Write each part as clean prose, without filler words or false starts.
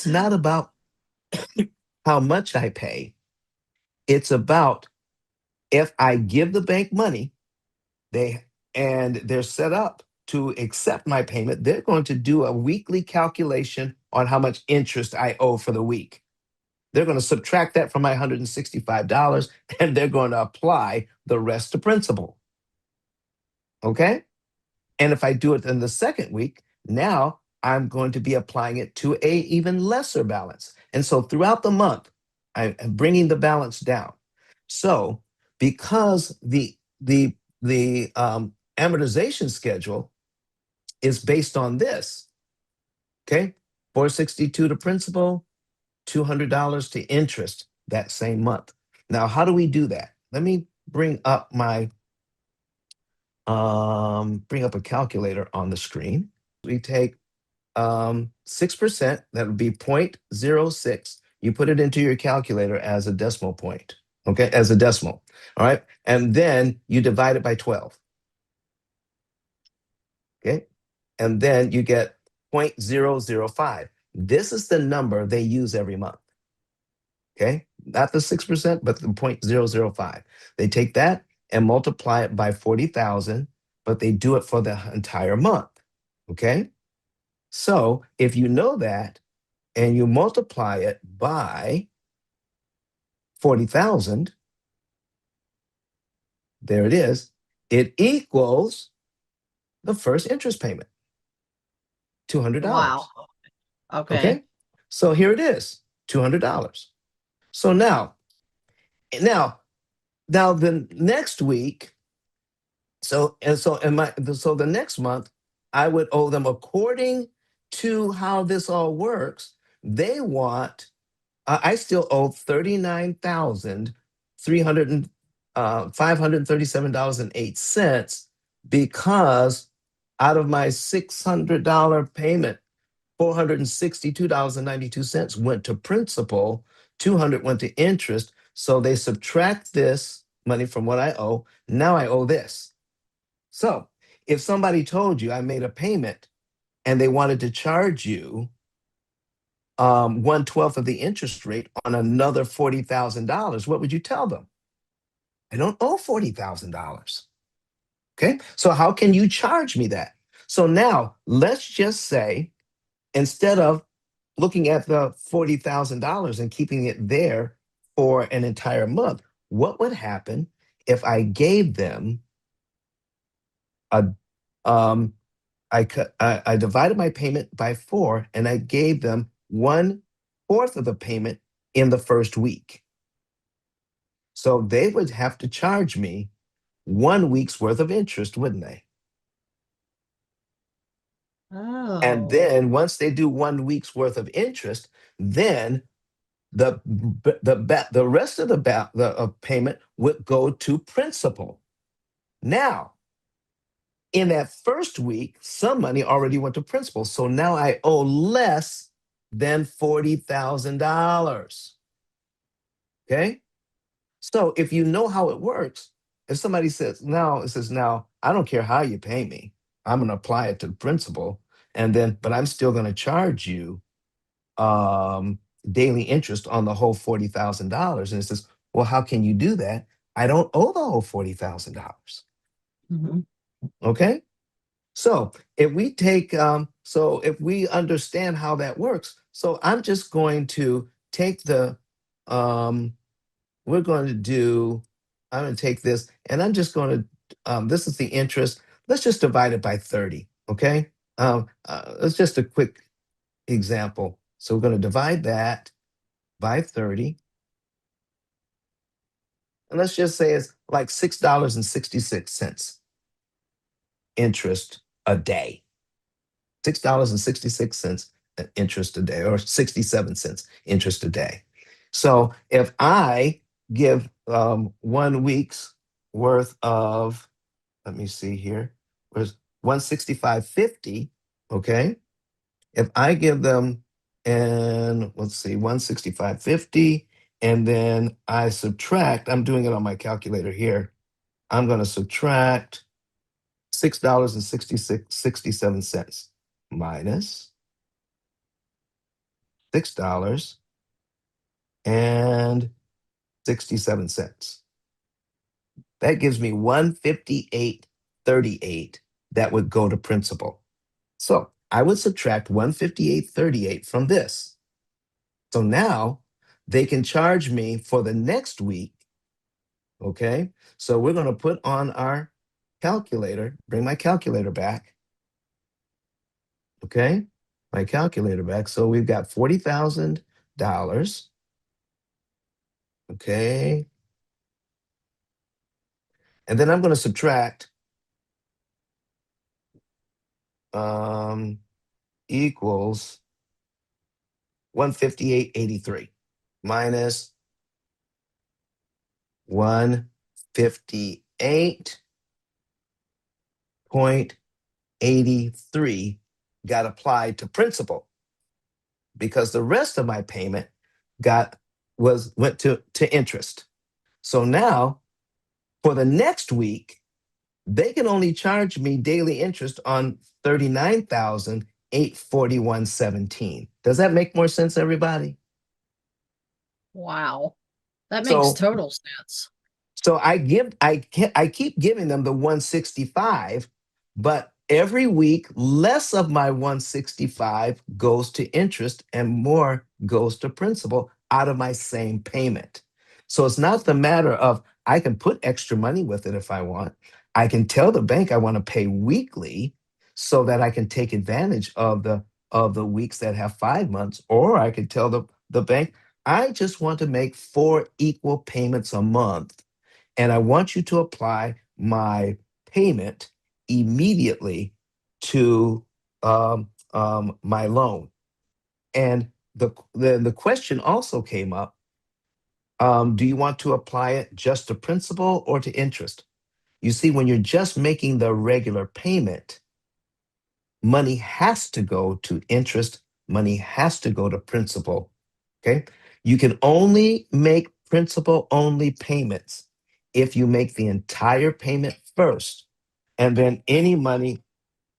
it's not about how much I pay. It's about if I give the bank money, they're set up to accept my payment, they're going to do a weekly calculation on how much interest I owe for the week. They're going to subtract that from my $165 and they're going to apply the rest to principal. Okay? And if I do it in the second week, now I'm going to be applying it to a even lesser balance. And so throughout the month, I'm bringing the balance down. So because the amortization schedule is based on this, okay? 462 to principal, $200 to interest that same month. Now, how do we do that? Let me bring up a calculator on the screen. We take 6%, that would be 0.06. You put it into your calculator as a decimal point, okay, as a decimal, all right? And then you divide it by 12, okay? And then you get 0.005. This is the number they use every month, okay? Not the 6%, but the 0.005. They take that and multiply it by 40,000, but they do it for the entire month, okay? So if you know that and you multiply it by 40,000, there it is, it equals the first interest payment, $200. Wow. Okay. Okay? So here it is, $200. So now the next week, so the next month, I would owe them according to how this all works. They want, I still owe $537.08 because out of my $600 payment, $462.92 went to principal, $200 went to interest. So they subtract this money from what I owe. Now I owe this. So if somebody told you I made a payment and they wanted to charge you 1/12 of the interest rate on another $40,000, what would you tell them? I don't owe $40,000. Okay, so how can you charge me that? So now let's just say, instead of looking at the $40,000 and keeping it there for an entire month, what would happen if I gave them a I divided my payment by 4 and I gave them 1/4 of the payment in the first week. So they would have to charge me 1 week's worth of interest, wouldn't they? And Oh. then once they do 1 week's worth of interest, then the rest of the payment would go to principal. Now, in that first week, some money already went to principal. So now I owe less than $40,000. Okay? So if you know how it works, if somebody says, now, I don't care how you pay me, I'm going to apply it to the principal. But I'm still going to charge you daily interest on the whole $40,000. And it says, well, how can you do that? I don't owe the whole $40,000. Mhm. Okay. So if we understand how that works, so I'm just going to take I'm going to take this and I'm just going to, this is the interest. Let's just divide it by 30. Okay. It's just a quick example. So we're going to divide that by 30. And let's just say it's like $6.66 interest a day. $6.66 interest a day, or 67 cents interest a day. So if I give 1 week's worth of, let me see here, where's 165.50, okay? If I give them, and let's see, 165.50, and then I subtract, I'm doing it on my calculator here, I'm going to subtract $6.67 minus and 67 cents. That gives me 158.38 that would go to principal. So I would subtract 158.38 from this. So now they can charge me for the next week. Okay. So we're going to put on our calculator, bring my calculator back. Okay. My calculator back. So we've got $40,000. Okay. And then I'm going to subtract equals 158.83 minus 158.83 got applied to principal because the rest of my payment went to interest. So now for the next week, they can only charge me daily interest on 39,841.17. Does that make more sense, everybody? Wow. That makes So total sense. So I keep giving them the 165, but every week less of my 165 goes to interest and more goes to principal out of my same payment. So it's not the matter of I can put extra money with it if I want. I can tell the bank I want to pay weekly so that I can take advantage of the weeks that have 5 months, or I could tell the bank I just want to make 4 equal payments a month and I want you to apply my payment immediately to my loan. And the question also came up, do you want to apply it just to principal or to interest? You see, when you're just making the regular payment, money has to go to interest, money has to go to principal. Okay. You can only make principal only payments if you make the entire payment first, and then any money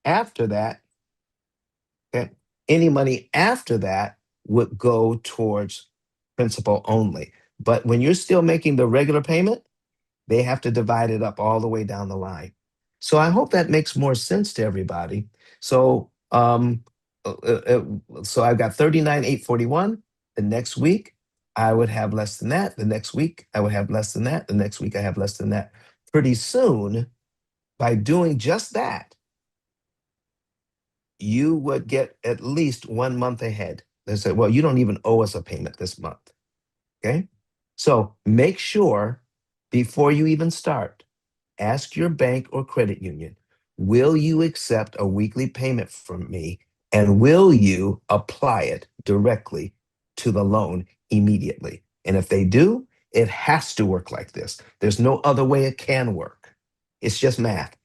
after that, okay, any money after that would go towards principal only. But when you're still making the regular payment, they have to divide it up all the way down the line. So I hope that makes more sense to everybody. So so I've got 39,841. The next week I would have less than that. The next week I would have less than that. The next week I have less than that. Pretty soon, by doing just that, you would get at least 1 month ahead. They say, well, you don't even owe us a payment this month. Okay. So make sure before you even start, ask your bank or credit union, will you accept a weekly payment from me? And will you apply it directly to the loan immediately? And if they do, it has to work like this. There's no other way it can work. It's just math.